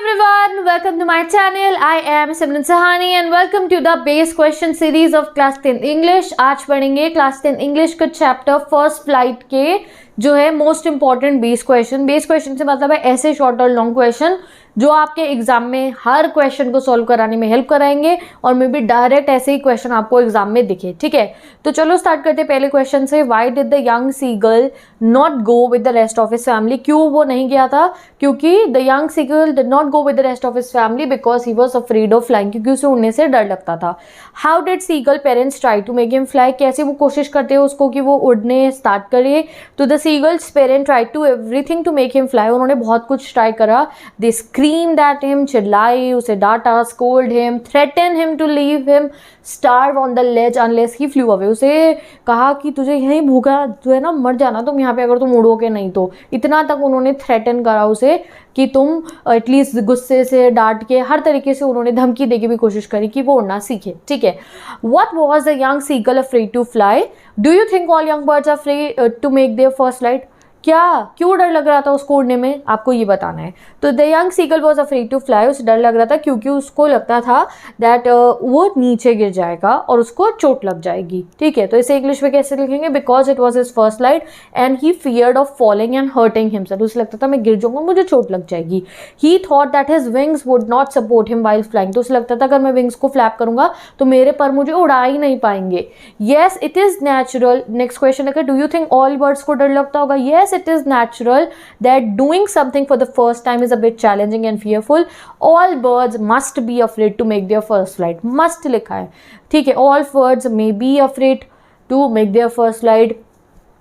everyone, welcome to my channel. I am Simran Sahani and welcome to the base question series of class 10 English. आज पढ़ेंगे class 10 English का chapter first flight के जो है most important base question से मतलब है ऐसे शॉर्ट और लॉन्ग क्वेश्चन जो आपके एग्जाम में हर क्वेश्चन को सॉल्व कराने में हेल्प कराएंगे और मे बी डायरेक्ट ऐसे ही क्वेश्चन आपको एग्जाम में दिखे. ठीक है, तो चलो स्टार्ट करते हैं पहले क्वेश्चन से. Why did the young seagull not go with the rest of his family? क्यों वो नहीं गया था? क्योंकि the young seagull did not go with the rest of his family because he was afraid of flying, क्योंकि उसे उड़ने से डर लगता था. How did seagull parents try to make him fly? कैसे वो कोशिश करते हैं उसको कि वो उड़ने स्टार्ट करे? तो the seagull's parent try to everything to make him fly. उन्होंने बहुत कुछ ट्राई करा. दे स्क्रीम्ड एट हिम, चिल्लाई, उसे डांटा, scold him, threaten him to leave him, starve on the ledge unless he flew away. उसे कहा कि तुझे यहीं भूखा जो है ना मर जाना तुम यहाँ पे अगर तुम उड़ोगे नहीं तो. इतना तक उन्होंने थ्रेटन करा उसे कि तुम एटलीस्ट गुस्से से डांट के हर तरीके से उन्होंने धमकी देके भी कोशिश करी कि वो उड़ना सीखे. ठीक है, what was the young seagull afraid to fly? Do you think all young birds are afraid to make their first flight? क्यों डर लग रहा था उसको उड़ने में, आपको ये बताना है. तो the young seagull was afraid to fly. उसे डर लग रहा था क्योंकि उसको लगता था दैट वो नीचे गिर जाएगा और उसको चोट लग जाएगी. ठीक है, तो इसे इंग्लिश में कैसे लिखेंगे? Because it was his first flight and he feared of falling and hurting himself. उसे लगता था मैं गिर जाऊंगा, मुझे चोट लग जाएगी. ही thought that his wings would not support him while flying. तो उसे लगता था अगर मैं विंग्स को फ्लैप करूंगा तो मेरे पर मुझे उड़ा ही नहीं पाएंगे. Yes it is natural. Next question है, do you think all birds को डर लगता होगा? Yes it is natural that doing something for the first time is a bit challenging and fearful. All birds must be afraid to make their first flight. Must लिखा है. ठीक है, all birds may be afraid to make their first flight.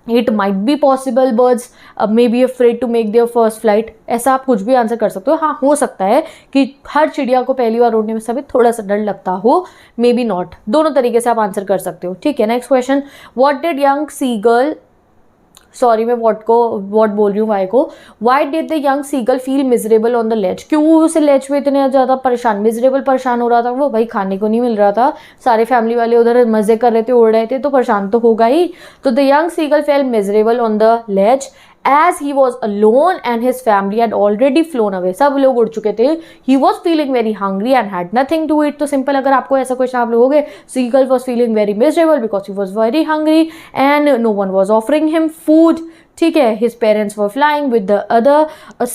It might be possible birds may be afraid to make their first flight. ऐसा आप कुछ भी answer कर सकते हो. हाँ, हो सकता है कि हर चिड़िया को पहली बार उड़ने में सभी थोड़ा सा डर लगता हो, मे बी नॉट. दोनों तरीके से आप आंसर कर सकते हो. ठीक है, next question. What did young seagull sorry मैं वॉट बोल रही हूँ वाई को. Why did the young seagull feel miserable on the ledge? क्यों उसे लेज पे इतने ज़्यादा परेशान हो रहा था वो? भाई खाने को नहीं मिल रहा था, सारे फैमिली वाले उधर मज़े कर रहे थे, उड़ रहे थे, तो परेशान तो होगा ही. तो the young seagull felt miserable on the ledge as he was alone and his family had already flown away. सब लोग उड़ चुके थे. He was feeling very hungry and had nothing to eat. तो सिंपल अगर आपको ऐसा क्वेश्चन आप लोगोगे, Seagull was feeling very miserable because he was very hungry and no one was offering him food. ठीक है, his parents were flying with the other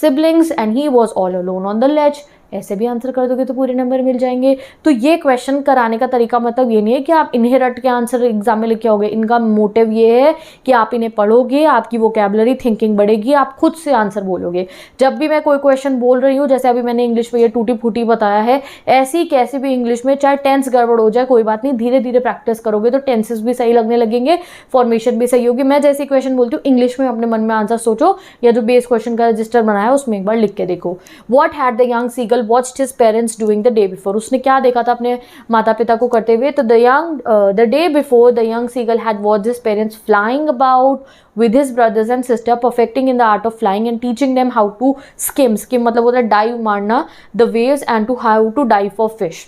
siblings and he was all alone on the ledge. ऐसे भी answer कर दोगे तो पूरे number मिल जाएंगे. तो ये क्वेश्चन कराने का तरीका मतलब ये नहीं है कि आप इन्हें रट के आंसर एग्जाम में लिखे होगे. इनका मोटिव ये है कि आप इन्हें पढ़ोगे, आपकी वोकैबुलरी थिंकिंग बढ़ेगी, आप खुद से आंसर बोलोगे. जब भी मैं कोई क्वेश्चन बोल रही हूँ, जैसे अभी मैंने इंग्लिश में ये टूटी फूटी बताया है, ऐसी कैसे भी इंग्लिश में चाहे टेंस गड़बड़ हो जाए कोई बात नहीं, धीरे धीरे प्रैक्टिस करोगे तो टेंसेस भी सही लगने लगेंगे, फॉर्मेशन भी सही होगी. मैं जैसे क्वेश्चन बोलती हूँ इंग्लिश में अपने मन में आंसर सोचो या जो बेस क्वेश्चन का रजिस्टर बनाया उसमें एक बार लिख के देखो. What had the young seagull watched his parents doing the day before? उसने क्या देखा था अपने माता पिता को करते हुए? तो the day before the young seagull had watched his parents flying about with his brothers and sister, perfecting in the art of flying and teaching them how to skim मतलब होता है डाइव मारना, the waves and to how to dive for fish.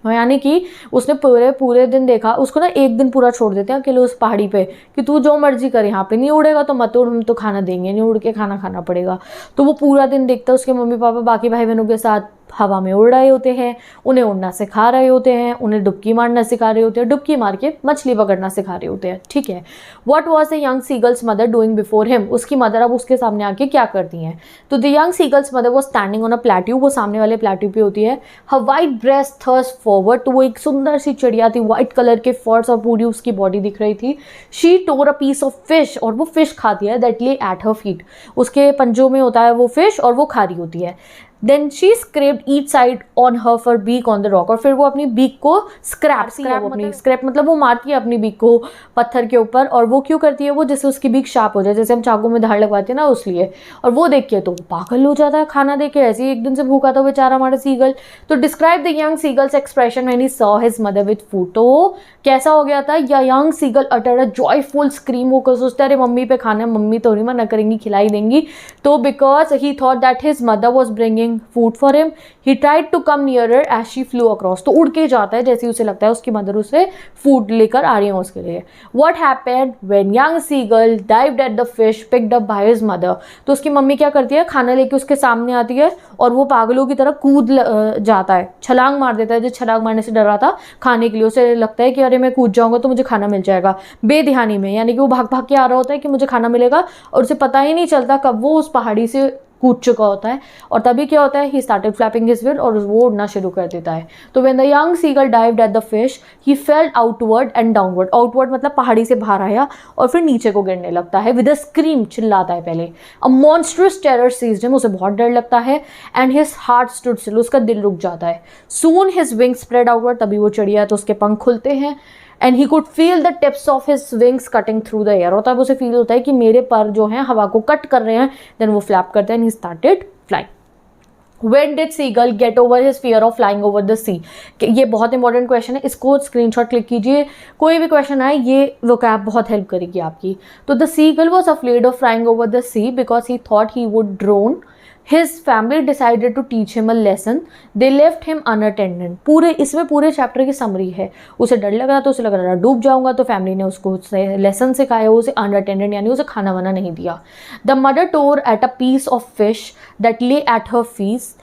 यानी कि उसने पूरे दिन देखा. उसको ना एक दिन पूरा छोड़ देते हैं अकेले उस पहाड़ी पे कि तू जो मर्जी करे, यहाँ पे नहीं उड़ेगा तो मत उड़, हम तो खाना देंगे नहीं, उड़ के खाना खाना पड़ेगा. तो वो पूरा दिन देखता है. उसके मम्मी पापा बाकी भाई बहनों के साथ हवा में उड़ रहे होते हैं, उन्हें उड़ना सिखा रहे होते हैं, उन्हें डुबकी मारना सिखा रहे होते हैं, डुबकी मार के मछली पकड़ना सिखा रहे होते हैं. ठीक है, what was the young seagulls mother doing before him? उसकी मदर अब उसके सामने आके क्या करती हैं? तो द यंग सीगल्स मदर वो स्टैंडिंग ऑन अ प्लेट्यू. वो सामने वाले प्लेट्यू पे होती है. हर वाइट ब्रेस्ट थर्स्ट फॉरवर्ड. तो वो एक सुंदर सी चिड़िया थी, व्हाइट कलर के फर्स और पूरी उसकी बॉडी दिख रही थी. She tore a piece of fish. और वो फिश खाती है that lay at her feet. उसके पंजों में होता है वो फिश और वो खा रही होती है. Then she scraped each side on her for beak on the rock. और फिर वो अपनी बीक को स्क्रैप मतलब वो मारती है अपनी बीक को पत्थर के ऊपर. और वो क्यों करती है? वो जैसे उसकी बीक शार्प हो जाए, जैसे हम चाकू में धार लगवाते हैं ना, उसलिए. और वो देख के तो पागल हो जाता है खाना देख के. ऐसे ही एक दिन से भूखा था बेचारा हमारा सीगल. तो describe the young seagull's expression when he saw his mother with food. तो कैसा हो गया था? या young seagull uttered a joyful scream. वो सोचता है अरे मम्मी पे खाना, मम्मी तो नहीं मना करेंगी, खिलाई देंगी. तो because he thought that his mother was bringing food for him, he tried to come nearer as she flew across, तो उड़ के जाता है जैसे उसे लगता है उसकी मदर उसे फूड लेकर आ रही है उसके लिए. What happened when young seagull dived at the fish picked up by his mother, तो उसकी मम्मी क्या करती है, खाना लेके उसके सामने आती है और वो पागलों की तरह कूद जाता है, छलांग मार देता है. जो छलांग मारने से डर रहा था खाने के लिए, उसे लगता है कि अरे मैं कूद जाऊंगा तो मुझे खाना मिल जाएगा, बेध्यानी में, यानी कि वो भाग भाग के आ रहा होता है कि मुझे खाना मिलेगा और उसे पता ही नहीं चलता कब वो उस पहाड़ी से कूद चुका होता है. और तभी क्या होता है, he started flapping his wing, और वो उड़ना शुरू कर देता है. तो when the young seagull dived at the fish he fell outward and downward, outward मतलब पहाड़ी से बाहर आया और फिर नीचे को गिरने लगता है. विद अ स्क्रीम, चिल्लाता है पहले. अ मॉन्स्ट्रस टेरर सीज्ड हिम, उसे बहुत डर लगता है. And his heart stood still, उसका दिल रुक जाता है. सून हिज विंग स्प्रेड आउटवर्ड, तभी वो चिड़िया है तो उसके पंख खुलते हैं. And he could feel the tips of his wings cutting through the air, और तब उसे फील होता है कि मेरे पर जो हैं हवा को कट कर रहे हैं. देन वो फ्लैप करते हैं and he started flying. When did seagull get over his fear of flying over the sea? ये बहुत इंपॉर्टेंट क्वेश्चन है, इसको स्क्रीनशॉट क्लिक कीजिए. कोई भी क्वेश्चन आए ये वोकैब बहुत हेल्प करेगी आपकी. तो the seagull was afraid of flying over the sea because he thought he would drown. His family decided to teach him a lesson. They left him unattended. पूरे इसमें पूरे चैप्टर की समरी है. उसे डर लग रहा तो उसे लग रहा डूब जाऊंगा, तो फैमिली ने उसको लेसन सिखाया, उसे अनअटेंडेड यानी उसे खाना वाना नहीं दिया. The mother tore at a piece of fish that lay at her feet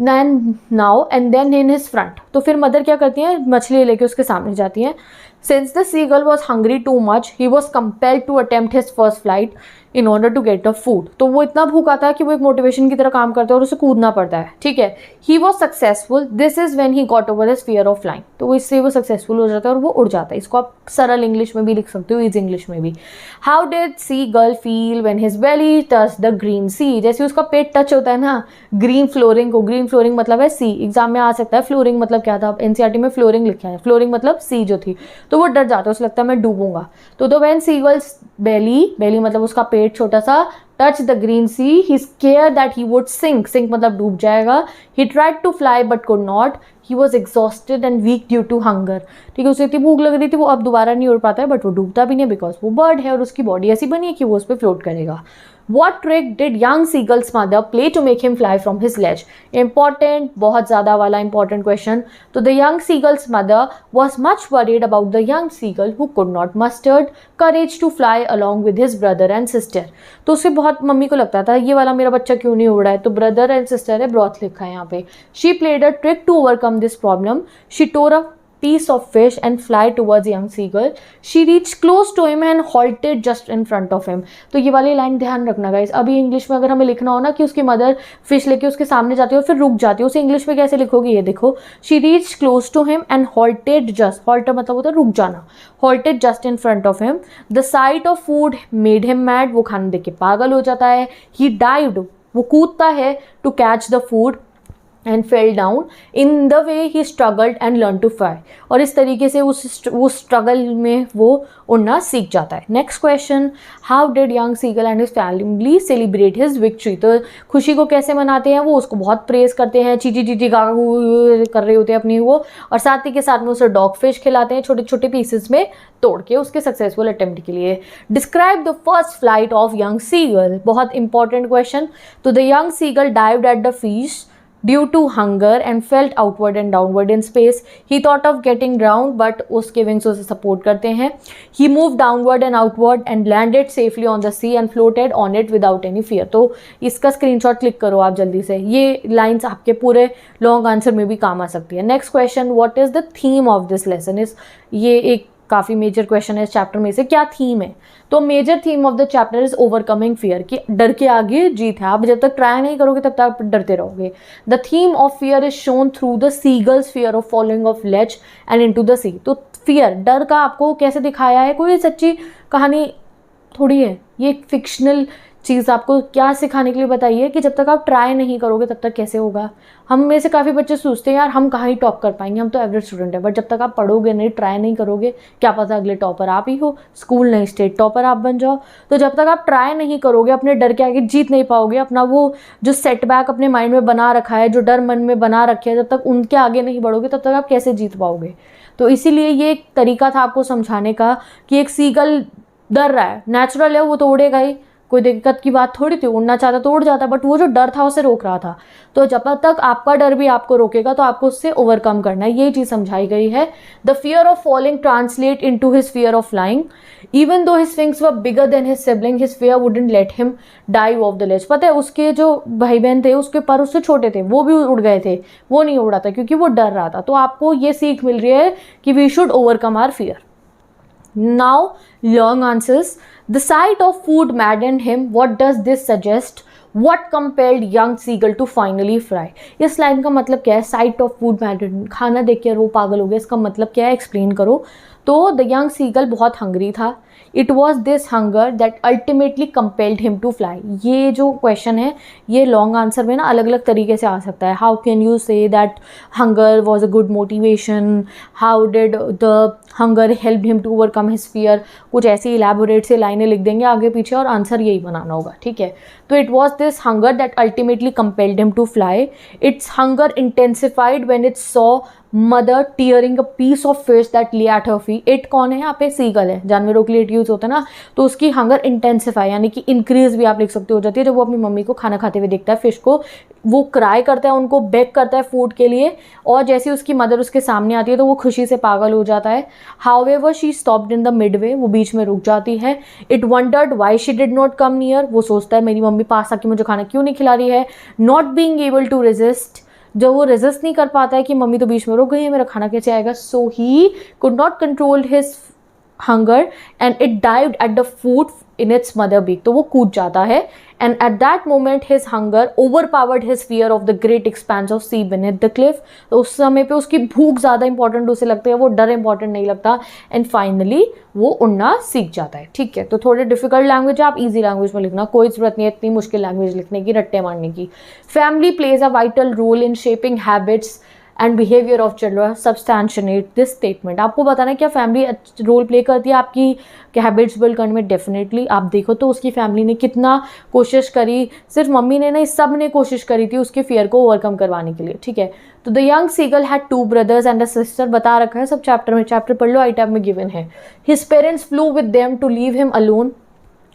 now and then in his front. तो फिर मदर क्या करती है, मछली लेके उसके सामने जाती है. Since the seagull was hungry too much he was compelled to attempt his first flight in order to get the food. तो वो इतना भूखा था कि वो एक मोटिवेशन की तरह काम करता है और उसे कूदना पड़ता है. ठीक है, he was successful. This is when he got over his fear of flying. तो इससे वो सक्सेसफुल हो जाता है और वो उड़ जाता है. इसको आप सरल इंग्लिश में भी लिख सकते हो, इज इंग्लिश में भी. How did seagull feel when his belly touch the green sea. जैसे उसका पेट टच होता है ना ग्रीन फ्लोरिंग को, ग्रीन फ्लोरिंग मतलब है सी. एग्जाम में आ सकता है फ्लोरिंग मतलब क्या था, एनसीईआरटी में फ्लोरिंग लिखा है, फ्लोरिंग मतलब सी जो थी. तो वो डर जाता है, उसे लगता है मैं डूबूंगा. तो व्हेन सी गर्ल्स बेली मतलब उसका पेट छोटा सा touch the green sea, he scare that he would sink. Sink मतलब डूब जाएगा. He tried to fly but could not. He was exhausted and weak due to hunger. ठीक है, उसे इतनी भूख लग रही थी वो अब दोबारा नहीं उड़ पाता है, बट वो डूबता भी नहीं बिकॉज वो बर्ड है और उसकी बॉडी ऐसी बनी है कि वो उस पर फ्लोट करेगा. What trick did young seagull's mother play to make him fly from his ledge? Important, बहुत ज़्यादा वाला important question. तो the young seagull's mother was much worried about the young seagull who could not mustered courage to fly along with his brother and sister. तो उसे बहुत mummy को लगता था ये वाला मेरा बच्चा क्यों नहीं उड़ रहा है. तो brother and sister है, ब्रॉथ लिखा है यहाँ पे. She played a trick to overcome this problem. She tore a piece of fish and fly towards young seagull. She reached close to him and halted just in front of him. तो ये वाली line ध्यान रखना guys. अभी English में अगर हमें लिखना हो ना कि उसकी मदर फिश लेके उसके सामने जाती है और फिर रुक जाती है, उसे इंग्लिश में कैसे लिखोगे ये देखो. She reached close to him and halted just. halt मतलब होता है रुक जाना. halted just in front of him. The sight of food made him mad. वो खाना देख के पागल हो जाता है. He dived. वो कूदता है to catch the food and fell down. In the way he struggled and learned to fly. और इस तरीके से वो स्ट्रगल में वो उड़ना सीख जाता है. Next question, how did young seagull and his family celebrate his victory. तो खुशी को कैसे मनाते हैं वो, उसको बहुत प्रेज करते हैं, चीची चीची गा कर रहे होते हैं अपनी वो, और साथ ही के साथ में उसे डॉग फिश खिलाते हैं छोटे छोटे पीसेस में तोड़ के उसके सक्सेसफुल अटेम्प्ट के लिए. Describe the first flight of young seagull. बहुत इंपॉर्टेंट क्वेश्चन. तो the young seagull dived at the fish due to hunger and felt outward and downward in space. He thought of getting drowned but उसके wings उसे support करते हैं. He moved downward and outward and landed safely on the sea and floated on it without any fear. तो इसका screenshot click करो आप जल्दी से. ये लाइन्स आपके पूरे लॉन्ग आंसर में भी काम आ सकती है. Next question, what is the theme of this lesson. Is ये एक काफ़ी मेजर क्वेश्चन है इस चैप्टर में से. क्या थीम है. तो major theme of the chapter is overcoming fear, कि डर के आगे जीत है. आप जब तक ट्राई नहीं करोगे तब तक आप डरते रहोगे. The theme of fear is shown through the seagull's fear of following off ledge and into the sea. तो फियर, डर का आपको कैसे दिखाया है, कोई सच्ची कहानी थोड़ी है, ये एक फिक्शनल चीज़ आपको क्या सिखाने के लिए बताई है कि जब तक आप ट्राई नहीं करोगे तब तक कैसे होगा. हम में से काफ़ी बच्चे सोचते हैं यार हम कहाँ ही टॉप कर पाएंगे, हम तो एवरेज स्टूडेंट हैं. बट जब तक आप पढ़ोगे नहीं, ट्राई नहीं करोगे, क्या पता अगले टॉपर आप ही हो, स्कूल नहीं स्टेट टॉपर आप बन जाओ. तो जब तक आप ट्राई नहीं करोगे, अपने डर के आगे जीत नहीं पाओगे, अपना वो जो सेटबैक अपने माइंड में बना रखा है, जो डर मन में बना रखे है, जब तक उनके आगे नहीं बढ़ोगे तब तक आप कैसे जीत पाओगे. तो इसीलिए ये एक तरीका था आपको समझाने का कि एक सीगल डर रहा है, नेचुरल है, वो तो उड़ेगा ही. कोई दिक्कत की बात थोड़ी थी, उड़ना चाहता तो उड़ जाता, बट वो जो डर था उसे रोक रहा था। तो जब तक आपका डर भी आपको रोकेगा तो आपको उससे ओवरकम करना है, ये चीज़ समझाई गई है। The fear of falling translate into his fear of flying, even though his wings were bigger than his sibling his fear wouldn't let him dive of the ledge. पता है उसके जो भाई बहन थे उसके पर उससे छोटे थे, वो भी उड़ गए थे, वो नहीं उड़ा था क्योंकि वो डर रहा था। तो आपको ये सीख मिल रही है कि we should overcome our fear. Now, long answers. The sight of food maddened him. What does this suggest? What compelled young seagull to finally fry? इस लाइन का मतलब क्या है? Sight of food maddened, खाना देख कर वो पागल हो गया, इसका मतलब क्या है? एक्सप्लेन करो। तो द यंग सीगल बहुत हंग्री था। It was this hunger that ultimately compelled him to fly. ये जो क्वेश्चन है ये लॉन्ग आंसर में ना अलग अलग तरीके से आ सकता है। How can you say that hunger was a good motivation, how did the hunger help him to overcome his fear, कुछ ऐसी इलेबोरेट से लाइनें लिख देंगे आगे पीछे और आंसर यही बनाना होगा, ठीक है। तो it was this hunger that ultimately compelled him to fly. Its hunger intensified when it saw mother tearing a piece of fish that lay at her feet. It कौन है यहाँ पे? सीगल है, जानवरों के लिए इट यूज होता है ना। तो उसकी हंगर इंटेंसिफाई यानी कि इंक्रीज भी आप लिख सकते हो जाती है जब वो अपनी मम्मी को खाना खाते हुए देखता है फिश को, वो क्राई करता है, उनको बेग करता है फूड के लिए, और जैसे उसकी मदर उसके सामने आती है तो वो खुशी से पागल हो जाता है। However she stopped in the midway, वो बीच में रुक जाती है। It wondered why she did not come near, वो सोचता है मेरी मम्मी पास आके मुझे खाना क्यों नहीं खिला रही है। Not being able to resist, जब वो रेजिस्ट नहीं कर पाता है कि मम्मी तो बीच में रुक गई है, मेरा खाना कैसे आएगा। So he could not control his hunger and it dived at the food in its mother beak, तो वो कूद जाता है। And at that moment his hunger overpowered his fear of the great expanse of sea beneath the cliff. तो उस समय पे उसकी भूख ज़्यादा इंपॉर्टेंट उसे लगती है, वो डर इंपॉर्टेंट नहीं लगता। एंड फाइनली वो उड़ना सीख जाता है, ठीक है। तो थोड़े डिफिकल्ट लैंग्वेज है, आप इजी लैंग्वेज में लिखना, कोई ज़रूरत नहीं है इतनी मुश्किल लैंग्वेज लिखने की, रट्टे मारने की। Family plays a vital role in shaping habits and behaviour of children, substantiate this statement. आपको बताना है क्या फैमिली रोल प्ले करती है आपकी हैबिट्स बिल्ड करने में। डेफिनेटली आप देखो तो उसकी फैमिली ने कितना कोशिश करी, सिर्फ मम्मी ने नहीं सब ने कोशिश करी थी उसके फियर को ओवरकम करवाने के लिए, ठीक है। तो the young seagull had 2 brothers and a sister, बता रखा है सब चैप्टर में, चैप्टर पढ़ लो, आई टैब में गिवन है। His parents flew with them to leave him alone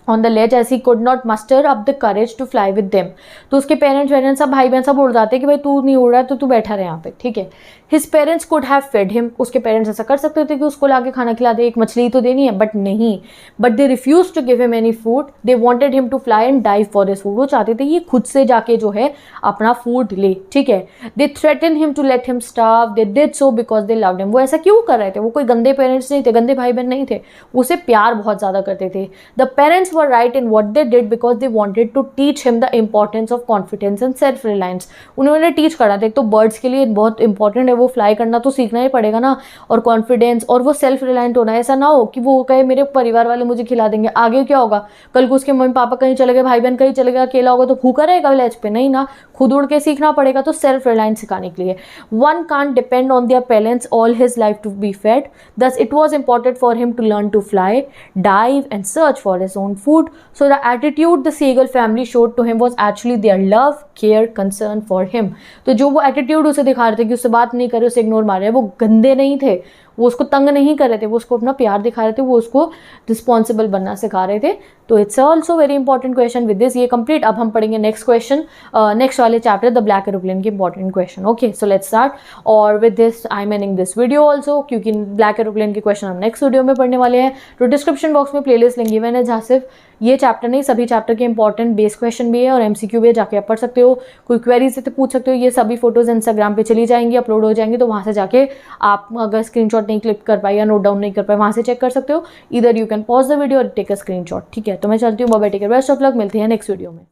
on the ledge as he could not muster up the courage to fly with them. तो उसके पेरेंट्स सब भाई बहन सब उड़ जाते हैं कि भाई तू नहीं उड़ रहा है तो तू बैठा रहे यहाँ पे, ठीक है। His parents could have fed him, उसके पेरेंट्स ऐसा कर सकते थे कि उसको लाके खाना खिला दे, एक मछली तो देनी है, बट नहीं। But they refuse to give him any food, they wanted him to fly and dive for his food. वो चाहते थे ये खुद से जाके जो है अपना फूड ले, ठीक है। They threaten him to let him starve, they did so because they loved him. वो ऐसा क्यों कर रहे थे? वो कोई गंदे पेरेंट्स नहीं थे, गंदे भाई बहन नहीं थे, उसे प्यार बहुत ज़्यादा करते थे। The parents were right in what they did because they wanted to teach him the importance of confidence and self reliance। उन्होंने टीच करा था, एक तो बर्ड्स के लिए बहुत इंपॉर्टेंट है, वो फ्लाई करना तो सीखना ही पड़ेगा ना, और कॉन्फिडेंस, और वो सेल्फ रिलायंट होना। ऐसा ना हो कि वो कहे मेरे परिवार वाले मुझे खिला देंगे, आगे क्या होगा, कल को उसके मम्मी पापा कहीं चले गए, भाई बहन कहीं चले गए, अकेला होगा तो भूखा रहेगा विलेज पे, नहीं ना, खुद उड़ के सीखना पड़ेगा। तो सेल्फ रिलायंस सिखाने के लिए one can't depend on their parents all his life to be fed, thus it was important for him to learn to fly, dive and search for his own food. So the attitude the seagull family showed to him was actually their love, care, concern for him। तो जो वो attitude उसे दिखा रहे थे कि उससे बात नहीं कर रहे, उसे इग्नोर मार रहे, वो गंदे नहीं थे, वो उसको तंग नहीं कर रहे थे, वो उसको अपना प्यार दिखा रहे थे, वो उसको रिस्पॉन्सिबल बनना सिखा रहे थे। तो it's also very important question. With this ये कंप्लीट। अब हम पढ़ेंगे नेक्स्ट क्वेश्चन, नेक्स्ट वाले चैप्टर द ब्लैक एरोप्लेन के important question. Okay, so let's start. और with this I am ending this video also, क्योंकि ब्लैक एरोप्लेन के question हम नेक्स्ट वीडियो में पढ़ने वाले हैं। तो डिस्क्रिप्शन बॉक्स में प्लेलिस्ट लिंक गिवन है जहाँ सिर्फ ये चैप्टर नहीं सभी चैप्टर के इंपॉर्टेंट बेस क्वेश्चन भी है और MCQ भी है, जाके आप पढ़ सकते हो, कोई क्वेरीज है तो पूछ सकते हो। ये सभी फोटोज इंस्टाग्राम पे चली जाएंगी, अपलोड हो जाएंगी, तो वहाँ से जाके आप अगर स्क्रीनशॉट नहीं क्लिक कर पाए या नोट डाउन नहीं कर पाए, वहाँ से चेक कर सकते हो। इधर you can pause the video और टेक अ स्क्रीनशॉट, ठीक है। तो मैं चलती हूँ, bye bye, take care, best of luck, मिलते हैं नेक्स्ट वीडियो में।